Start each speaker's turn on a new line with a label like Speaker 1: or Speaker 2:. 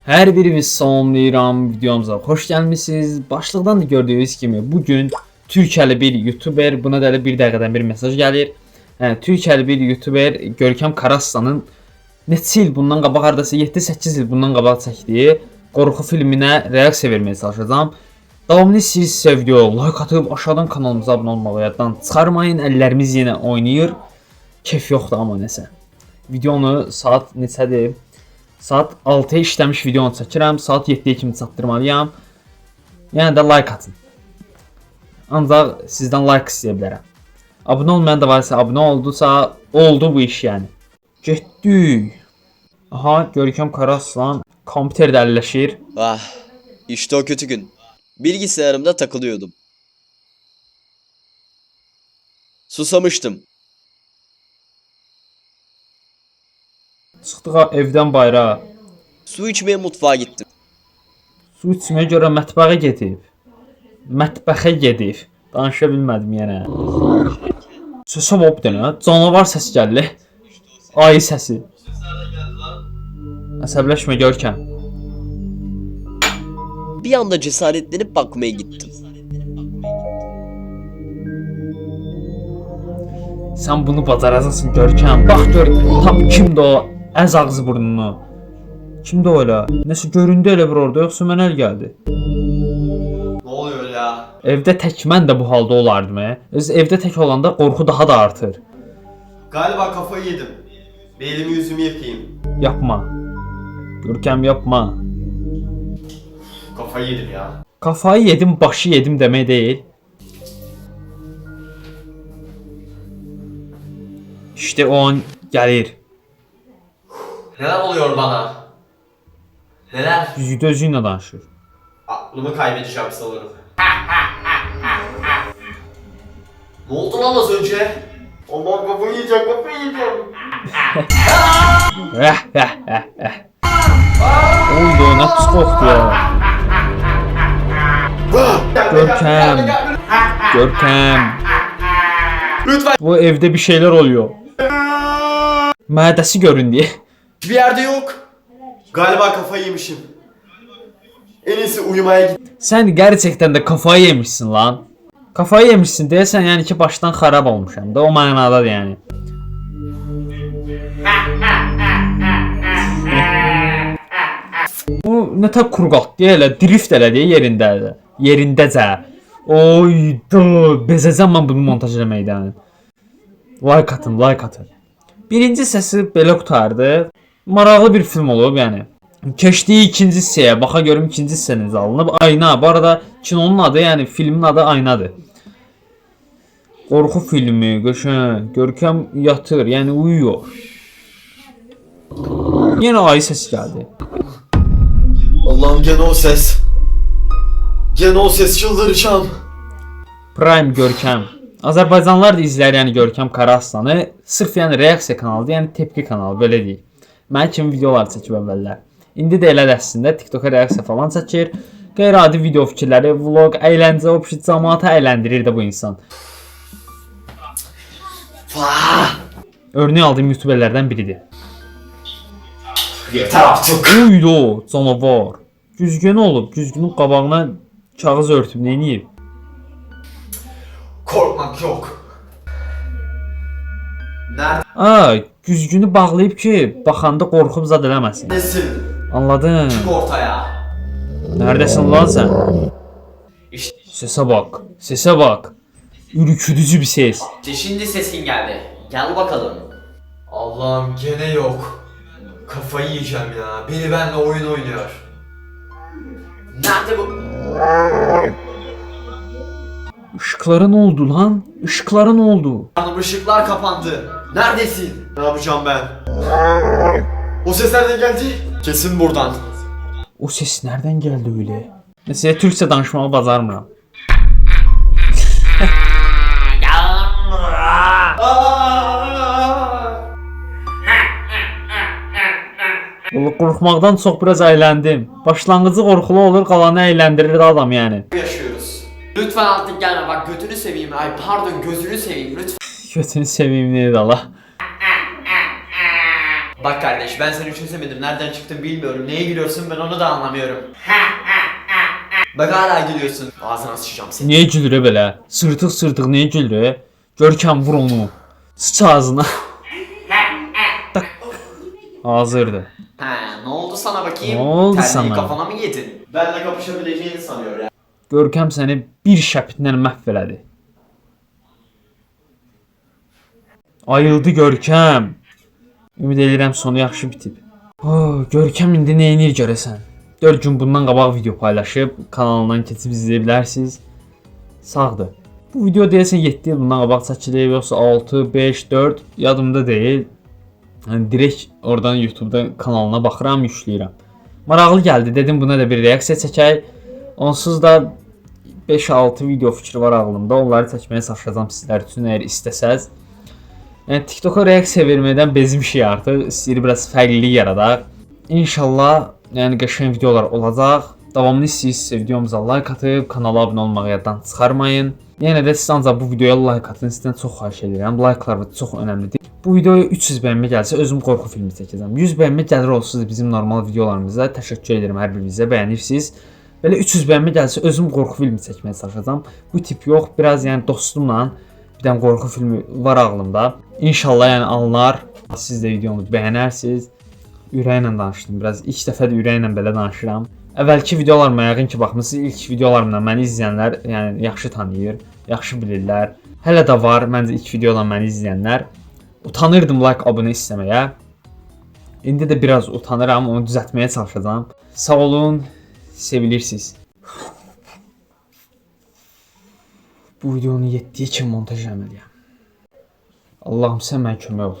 Speaker 1: Her biriniz salamlayıram, videomuza hoş gəlmisiniz. Başlıqdan da gördüyünüz kimi bugün Türkiyəli bir YouTuber, buna da bir dəqiqədən bir mesaj gəlir. Türkiyəli bir YouTuber Görkəm Karaslanın neçə il bundan qabaq, hardasa 7-8 il bundan qabaq çəkdiyi qorxu filminə reaksiya verməyə çalışacağam. Davamlı istəyirsinizsə videoya like atıb aşağıdan kanalımıza abunə olmağı yaddan çıxarmayın. Əllərimiz yenə oynayır. Keyf yoxdur amma nəsə. Videonu saat neçədir? Saat 6'ya işləmiş videonu çəkirəm. Saat 7'ye kimi çatdırmalıyam. Yəni də like atın. Ancaq sizdən like istəyə bilərəm. Abunə olmayan da varsa, abunə oldusa, oldu bu iş yəni. Getdik. Aha, Görkəm Karaslan kompüterdə əlləşir.
Speaker 2: Ah, işte o kötü gün. Bilgisayarımda takılıyordum. Susamıştım.
Speaker 1: Çıxdıq evdən bayrağa.
Speaker 2: Su içmeye mutfağa gittim.
Speaker 1: Su içməyə görə mətbəxə gedib. Mətbəxə gedib. Danışa bilmədim yenə. Səsə bax bir dənə. Canavar səsi gəldi. Ayı səsi. Əsəbləşmə Görkəm.
Speaker 2: Bir anda cesaretlenip bakmaya gittim.
Speaker 1: Sən bunu bacaracaqsın Görkəm. Bax gör, tam kimdir o? Əz ağzı burnunu. Kimdir o elə? Nəsə göründü elə bir orada, yoxsa mənə əl gəldi?
Speaker 3: Ne oluyor ya?
Speaker 1: Evdə tək mən də bu halda olardım. Evdə tək olanda qorxu daha da artır.
Speaker 3: Galiba kafayı yedim. Bir elimi yüzümü yıkayayım.
Speaker 1: Yapma. Görkəm yapma.
Speaker 3: Kafayı yedim ya.
Speaker 1: Kafayı yedim, başı yedim demək deyil. İşte o an gəlir.
Speaker 3: Neler oluyor bana? Neler?
Speaker 1: Yüzüdə özü ilə danışır.
Speaker 3: Aklımı kaybedeceğim sanırım. Ne oldu lan az önce? Aman kafayı yiyeceğim, kafayı yiyeceğim.
Speaker 1: Oydu, nə pis qorxdu ya. Görkəm. Görkəm.
Speaker 3: Lütfen.
Speaker 1: Bu evdə bir şeyler oluyor. Mədəsi göründü.
Speaker 3: Hiçbir yerde yok. Galiba kafayı yemişim. En iyisi uyumaya git.
Speaker 1: Sən gerçekten de kafayı yemişsin lan. Kafayı yemişsin deyəsən, yəni ki başdan xarab olmuşam da, o mənadadır yəni. Bu nətə kurqaltdı elə, drift elədi yerində. Yerindəcə. Oydu, bezəcəm mən bunu montaj eləməkdən. Like atın, like atın. Birinci səsi belə qutardı. Maraqlı bir film olub yəni. Keçdiyi ikinci hissəyə, baxa görüm ikinci hissəniz alınıb. Ayna, bu arada kinonun adı, yəni filmin adı Aynadır. Qorxu filmi, qəşəng. Görkəm yatır, yəni uyuyor. Yenə ayı səsi gəldi.
Speaker 3: Allah'ım gene o ses. Gene o ses, çıldıracağım.
Speaker 1: Prime Görkəm. Azərbaycanlılar da izlər yəni Görkəm Karaslanı. Sırf yəni reaksiya kanalıdır, yəni tepki kanalı, belə deyil. Mən kimi videolar çəkib əvvəllər. İndi də elə əslində TikToka reaksiya falan çəkir. Qeyri-adi video fikirləri, vlog, əyləncə, opşi cəmaatı əyləndirir də bu insan. Örneğin aldığım YouTuberlərdən biridir.
Speaker 3: Yeter artık.
Speaker 1: Uydu, canavar. Güzgün olub, güzgünün qabağına kağız örtüb, neyniyib?
Speaker 3: Korkmak yok.
Speaker 1: Ay, güzgünü bağlayıb ki, baxanda qorxub zad eləməsin.
Speaker 3: Neredesin?
Speaker 1: Anladın?
Speaker 3: Çık ortaya.
Speaker 1: Neredesin lan sen?
Speaker 3: İşte
Speaker 1: Sese bak, sese bak. Ürkütücü bir ses.
Speaker 4: Şimdi sesin geldi. Gel bakalım.
Speaker 3: Allah'ım gene yok. Kafayı yiyeceğim ya. Biri benimle oyun oynuyor.
Speaker 4: Nerede bu?
Speaker 1: Işıkların oldu lan. Işıkların oldu.
Speaker 3: Hanım ışıklar kapandı. Neredesin? Ne yapacağım ben? O ses nereden geldi? Kesin buradan.
Speaker 1: O ses nereden geldi öyle? Mesela Türkçe danışmağı bacarmıram. Qorxmaqdan çox biraz əyləndim. Başlanğıcı qorxulu olur, qalanı əyləndirir adam yəni.
Speaker 3: Yaşıyoruz.
Speaker 4: Lütfen artık gelme bak götünü seveyim. Ay pardon gözünü seveyim lütfen.
Speaker 1: Götünü seveyim neydi Allah.
Speaker 4: Bak kardeş ben seni çözemedim. Nereden çıktın bilmiyorum. Neye gülüyorsun ben onu da anlamıyorum. Bak hala gülüyorsun. Ağzına sıçacağım seni.
Speaker 1: Niye gülür belə? Sırtıq sırtıq niye gülür? Görkem vur onu. Sıç ağzına. Tak. Hazırdı.
Speaker 4: He ne oldu sana bakayım?
Speaker 1: Ne oldu
Speaker 4: Terliği
Speaker 1: sana?
Speaker 4: kafana mı yedin?
Speaker 3: Benle kapışabileceğini sanıyor ya.
Speaker 1: Görkem seni bir şəpitlə məhv elədi. Ayıldı Görkem. Ümid edirəm sonu yaxşı bitib. Oh, Görkem indi nə edir görəsən? 4 gün bundan qabaq video paylaşıb kanalından keçib izləyə bilərsiniz. Sağdır. Bu video deyəsən 7 il bundan qabaq çəkilib yoxsa 6, 5, 4 yadımda deyil. Yəni direkt oradan YouTube-da kanalına baxıram, yükləyirəm. Maraqlı gəldi, dedim buna da bir reaksiya çəkək. Onsuz da 5-6 video fikri var ağlımda. Onları çəkməyə çalışacağam sizlər üçün əgər istəsəz. Yəni TikToka reaksiya verməkdən bezmişik artıq. İstəyir biraz fərqlilik yaradaq. İnşallah yəni qəşəng videolar olacaq. Davamlı istəyirsinizsə videomuza like atıb kanala abunə olmağı yaddan çıxarmayın. Yenə də siz ancaq bu videoya like atın. Sizdən çox xahiş edirəm. Like'lar çox önəmlidir. Bu videoya 300 bəyənmə gəlsə özüm qorxu filmi çəkəcəm. 100 bəyənmə gəlir olsunuz bizim normal videolarımıza. Təşəkkür edirəm hər birinizə, bəyənirsiniz. Belə 300 bəyənmə gəlsə özüm qorxu filmi çəkməyə çalışacağam. Bu tip yox, biraz yəni dostumla bir dənə qorxu filmi var ağlımda. İnşallah yəni alınar. Siz də videomu bəyənərsiniz. Ürəklə danışdım biraz. İlk dəfə də ürəklə belə danışıram. Əvvəlki videolarıma yəqin ki baxmısınız. İlk videolarımdan məni izləyənlər yəni yaxşı tanıyır, yaxşı bilirlər. Hələ də var məncə ilk videodan məni izləyənlər. Utanırdım like abunə istəməyə. İndi də biraz utanıram, onu düzəltməyə çalışacağam. Sağ olun, sevilirsiniz. Bu videonu 7-yə kimi montaj etməliyəm. Allahım sən mənə kömək ol.